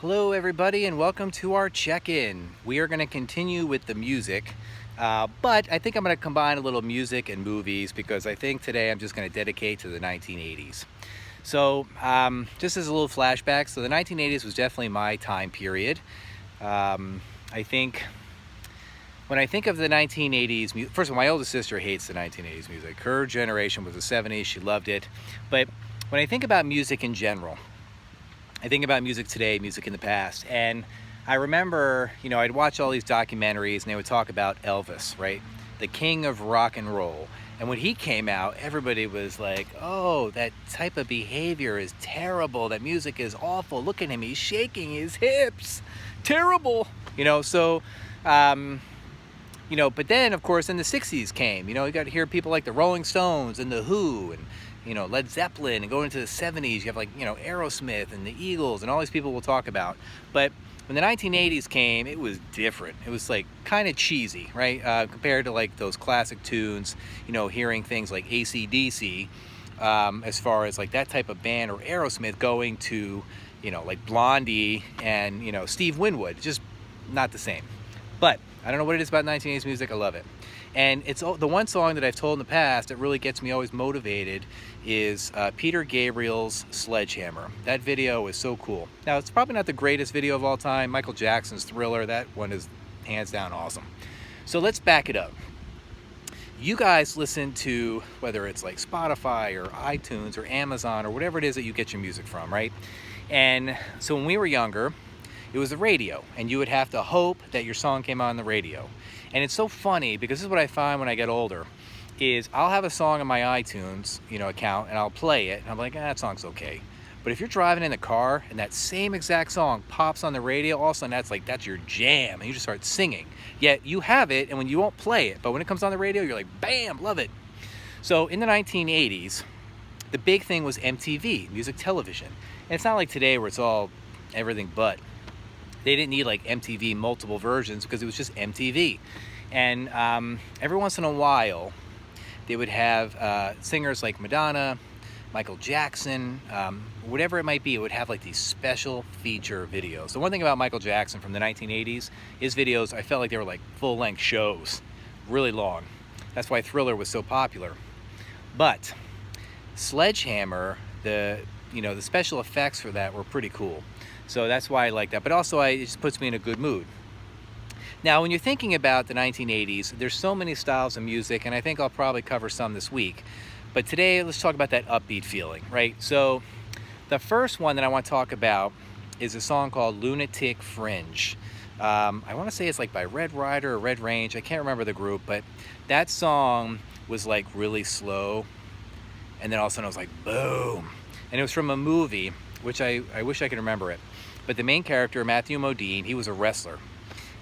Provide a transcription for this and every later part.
Hello everybody and welcome to our check-in. We are going to continue with the music, but I think I'm going to combine a little music and movies because I think today I'm just going to dedicate to the 1980s. So just as a little flashback, so the 1980s was definitely my time period. I think when I think of the 1980s, first of all, my oldest sister hates the 1980s music. Her generation was the 70s, she loved it. But when I think about music in general, I think about music today, music in the past, and I remember, I'd watch all these documentaries and they would talk about Elvis, right? The king of rock and roll. And when he came out, everybody was like, oh, that type of behavior is terrible. That music is awful. Look at him, he's shaking his hips. Terrible. But then, of course, in the 60s came, you got to hear people like the Rolling Stones and the Who and Led Zeppelin, and going into the 70s, you have Aerosmith and the Eagles and all these people we'll talk about. But when the 1980s came, it was different. It was like kind of cheesy, right? Compared to like those classic tunes, hearing things like AC/DC, as far as like that type of band, or Aerosmith going to, like Blondie and, Steve Winwood, just not the same. But I don't know what it is about 1980s music, I love it. And it's the one song that I've told in the past that really gets me always motivated is Peter Gabriel's Sledgehammer. That video is so cool. Now, it's probably not the greatest video of all time. Michael Jackson's Thriller, that one is hands down awesome. So let's back it up. You guys listen to, whether it's like Spotify or iTunes or Amazon or whatever it is that you get your music from, right? And so when we were younger, it was the radio, and you would have to hope that your song came on the radio. And it's so funny because this is what I find when I get older, is I'll have a song on my iTunes, account, and I'll play it, and I'm like, that song's okay. But if you're driving in the car and that same exact song pops on the radio, all of a sudden that's your jam, and you just start singing. Yet you have it, and when you won't play it, but when it comes on the radio, you're like, bam, love it. So in the 1980s, the big thing was MTV, music television. And it's not like today where it's all everything but. They didn't need like MTV multiple versions because it was just MTV. And every once in a while, they would have singers like Madonna, Michael Jackson, whatever it might be. It would have like these special feature videos. The one thing about Michael Jackson from the 1980s, his videos, I felt like they were like full-length shows, really long. That's why Thriller was so popular. But Sledgehammer, the special effects for that were pretty cool. So that's why I like that. But also, it just puts me in a good mood. Now, when you're thinking about the 1980s, there's so many styles of music, and I think I'll probably cover some this week. But today, let's talk about that upbeat feeling, right? So the first one that I want to talk about is a song called Lunatic Fringe. I want to say it's like by Red Rider or Red Range. I can't remember the group, but that song was like really slow. And then all of a sudden, I was like, boom. And it was from a movie, which I wish I could remember it. But the main character, Matthew Modine, he was a wrestler.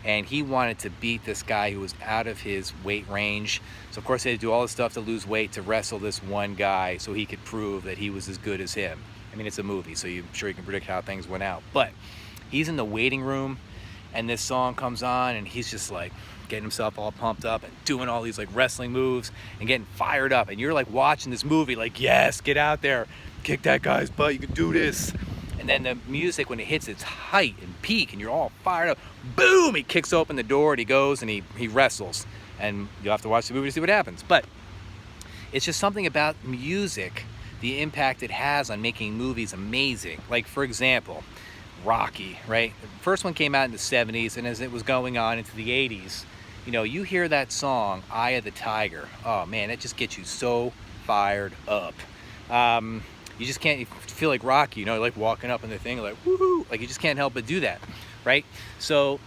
And he wanted to beat this guy who was out of his weight range. So, of course, they had to do all this stuff to lose weight to wrestle this one guy so he could prove that he was as good as him. I mean, it's a movie, so I'm sure you can predict how things went out. But he's in the waiting room, and this song comes on, and he's just like getting himself all pumped up and doing all these like wrestling moves and getting fired up. And you're like watching this movie like, yes, get out there, kick that guy's butt, you can do this. And then the music, when it hits its height and peak and you're all fired up, boom, he kicks open the door and he goes and he wrestles. And you'll have to watch the movie to see what happens. But it's just something about music, the impact it has on making movies amazing. Like, for example, Rocky, right? The first one came out in the 70s, and as it was going on into the 80s, you hear that song, Eye of the Tiger. Oh, man, it just gets you so fired up. You just can't feel like Rocky, like walking up in the thing, like, woohoo, like you just can't help but do that, right? So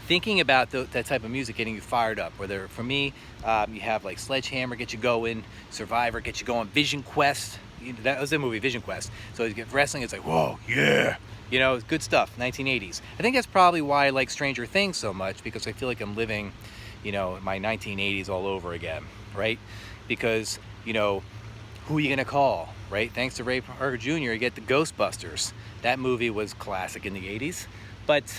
thinking about that type of music getting you fired up, whether for me, you have like Sledgehammer, get you going, Survivor, get you going, Vision Quest, that was the movie, Vision Quest. So you get wrestling, it's like, whoa, yeah, it's good stuff, 1980s. I think that's probably why I like Stranger Things so much, because I feel like I'm living, my 1980s all over again, right? Because, who are you gonna call, right? Thanks to Ray Parker Jr., you get the Ghostbusters. That movie was classic in the 80s. But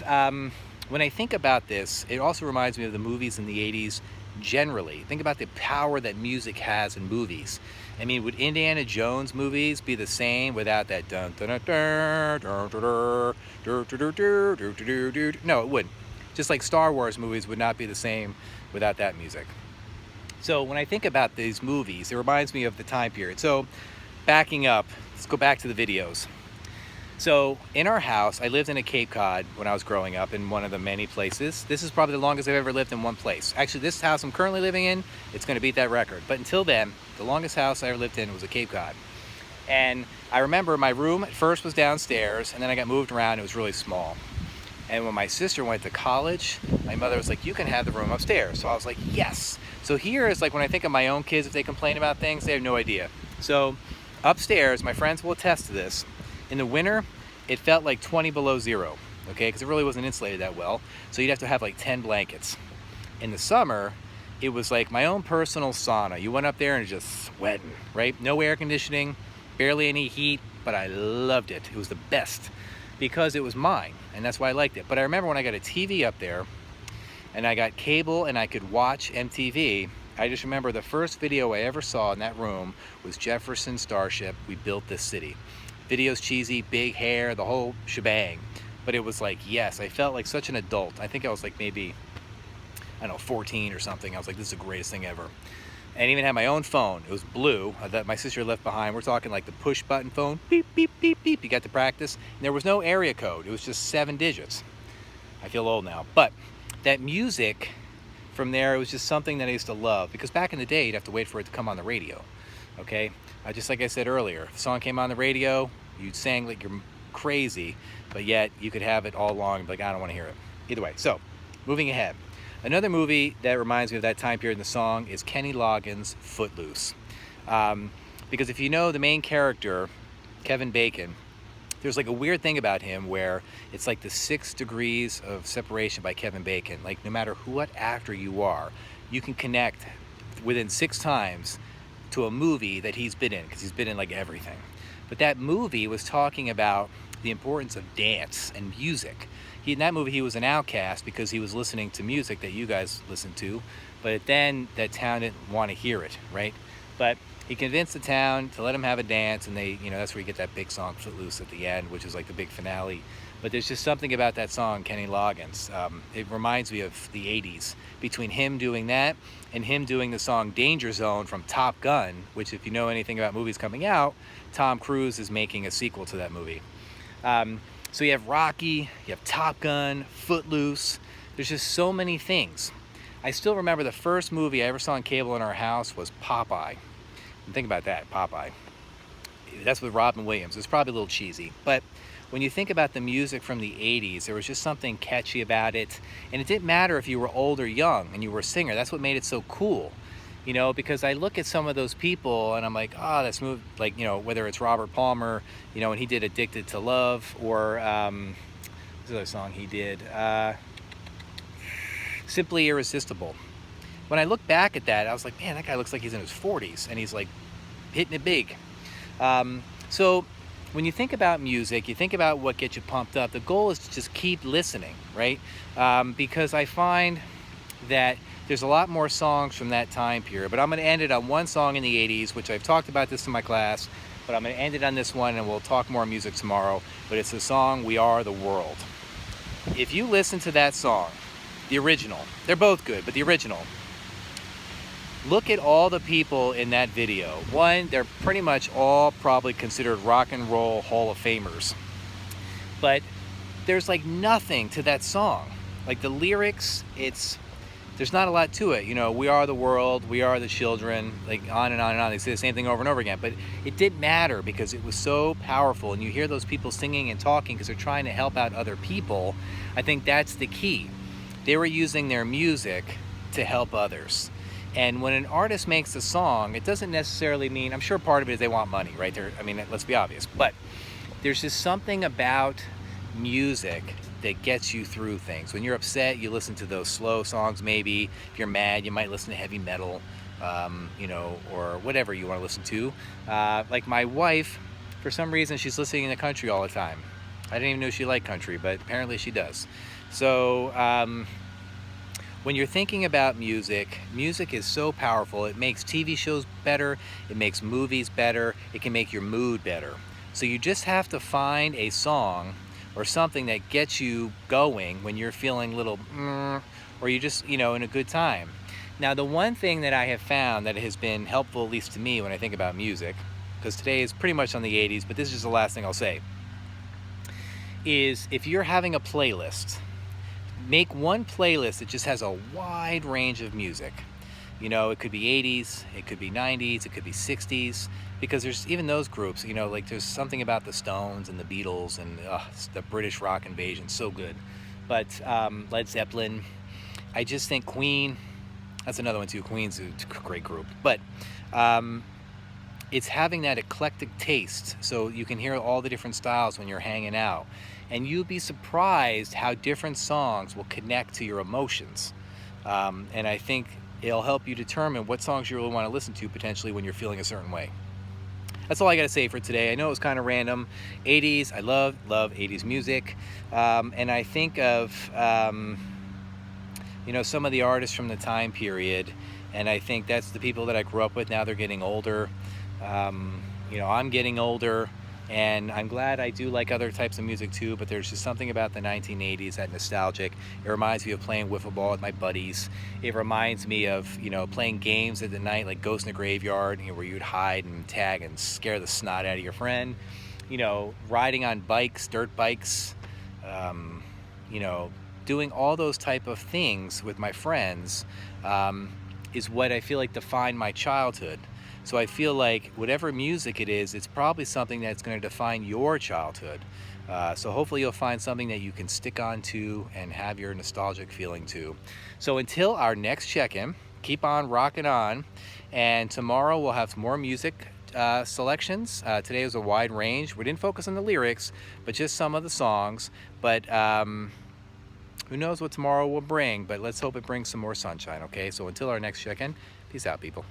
when I think about this, it also reminds me of the movies in the 80s generally. Think about the power that music has in movies. I mean, would Indiana Jones movies be the same without that dun dun dun dun dun dun dun dun dun dun dun? No, it wouldn't. Just like Star Wars movies would not be the same without that music. So when I think about these movies, it reminds me of the time period. So backing up, let's go back to the videos. So in our house, I lived in a Cape Cod when I was growing up, in one of the many places. This is probably the longest I've ever lived in one place. Actually, this house I'm currently living in, it's going to beat that record. But until then, the longest house I ever lived in was a Cape Cod. And I remember my room at first was downstairs, and then I got moved around. It was really small. And when my sister went to college, my mother was like, you can have the room upstairs. So I was like, yes. So here is like, when I think of my own kids, if they complain about things, they have no idea. So upstairs, my friends will attest to this. In the winter, it felt like 20 below zero, okay? Because it really wasn't insulated that well. So you'd have to have like 10 blankets. In the summer, it was like my own personal sauna. You went up there and it's just sweating, right? No air conditioning, barely any heat, but I loved it. It was the best because it was mine, and that's why I liked it. But I remember when I got a TV up there and I got cable and I could watch MTV, I just remember the first video I ever saw in that room was Jefferson Starship, We Built This City. Video's cheesy, big hair, the whole shebang. But it was like, yes, I felt like such an adult. I think I was like maybe, I don't know, 14 or something. I was like, this is the greatest thing ever. And even had my own phone. It was blue that my sister left behind. We're talking like the push button phone, beep, beep, beep, beep. You got to practice. And there was no area code. It was just 7 digits. I feel old now. But that music from there, it was just something that I used to love. Because back in the day, you'd have to wait for it to come on the radio. Okay? Just like I said earlier, if the song came on the radio, you'd sang like you're crazy, but yet you could have it all along and be like, I don't want to hear it. Either way, so moving ahead. Another movie that reminds me of that time period in the song is Kenny Loggins' Footloose. Because if you know the main character, Kevin Bacon, there's like a weird thing about him where it's like the 6 degrees of separation by Kevin Bacon. Like no matter what actor you are, you can connect within 6 times to a movie that he's been in, because he's been in like everything. But that movie was talking about the importance of dance and music. In that movie, he was an outcast because he was listening to music that you guys listen to, but then that town didn't want to hear it, right? But he convinced the town to let him have a dance, and they, that's where you get that big song Footloose at the end, which is like the big finale. But there's just something about that song, Kenny Loggins. It reminds me of the 80s, between him doing that and him doing the song Danger Zone from Top Gun, which if you know anything about movies coming out, Tom Cruise is making a sequel to that movie. So you have Rocky, you have Top Gun, Footloose. There's just so many things. I still remember the first movie I ever saw on cable in our house was Popeye. And think about that, Popeye. That's with Robin Williams. It's probably a little cheesy, but when you think about the music from the 80s, there was just something catchy about it. And it didn't matter if you were old or young and you were a singer. That's what made it so cool. Because I look at some of those people and I'm like, oh, that's moved, like, whether it's Robert Palmer, and he did Addicted to Love, or what's the other song he did? Simply Irresistible. When I look back at that, I was like, man, that guy looks like he's in his 40s and he's like hitting it big. So when you think about music, you think about what gets you pumped up. The goal is to just keep listening, right? Because I find that there's a lot more songs from that time period, but I'm going to end it on one song in the 80s, which I've talked about this in my class, but I'm going to end it on this one, and we'll talk more music tomorrow. But it's the song We Are the World. If you listen to that song, the original, they're both good, but the original, look at all the people in that video. One, they're pretty much all probably considered rock and roll Hall of Famers. But there's like nothing to that song. Like the lyrics, there's not a lot to it. We are the world, we are the children, like on and on and on. They say the same thing over and over again. But it didn't matter because it was so powerful. And you hear those people singing and talking because they're trying to help out other people. I think that's the key. They were using their music to help others. And when an artist makes a song, it doesn't necessarily mean, I'm sure part of it is they want money, right? Let's be obvious. But there's just something about music that gets you through things. When you're upset, you listen to those slow songs maybe. If you're mad, you might listen to heavy metal, or whatever you want to listen to. Like my wife, for some reason, she's listening to country all the time. I didn't even know she liked country, but apparently she does. So, when you're thinking about music, music is so powerful. It makes TV shows better, it makes movies better, it can make your mood better. So you just have to find a song or something that gets you going when you're feeling a little or you just, in a good time. Now, the one thing that I have found that has been helpful, at least to me, when I think about music, because today is pretty much on the 80s, but this is just the last thing I'll say, is if you're having a playlist, make one playlist that just has a wide range of music. It could be 80s, it could be 90s, it could be 60s, because there's even those groups, like there's something about the Stones and the Beatles and the British rock invasion, so good. But Led Zeppelin, I just think Queen, that's another one too. Queen's a great group. But it's having that eclectic taste so you can hear all the different styles when you're hanging out. And you'll be surprised how different songs will connect to your emotions. And I think it'll help you determine what songs you really want to listen to potentially when you're feeling a certain way. That's all I got to say for today. I know it was kind of random. 80s, I love 80s music. And I think of, some of the artists from the time period. And I think that's the people that I grew up with. Now they're getting older. I'm getting older. And I'm glad I do like other types of music too, but there's just something about the 1980s, that nostalgic. It reminds me of playing wiffle ball with my buddies. It reminds me of, playing games at the night like Ghost in the Graveyard, where you'd hide and tag and scare the snot out of your friend. Riding on bikes, dirt bikes, doing all those type of things with my friends is what I feel like defined my childhood. So I feel like whatever music it is, it's probably something that's going to define your childhood. So hopefully you'll find something that you can stick on to and have your nostalgic feeling to. So until our next check-in, keep on rocking on. And tomorrow we'll have some more music selections. Today was a wide range. We didn't focus on the lyrics, but just some of the songs. But who knows what tomorrow will bring, but let's hope it brings some more sunshine, okay? So until our next check-in, peace out, people.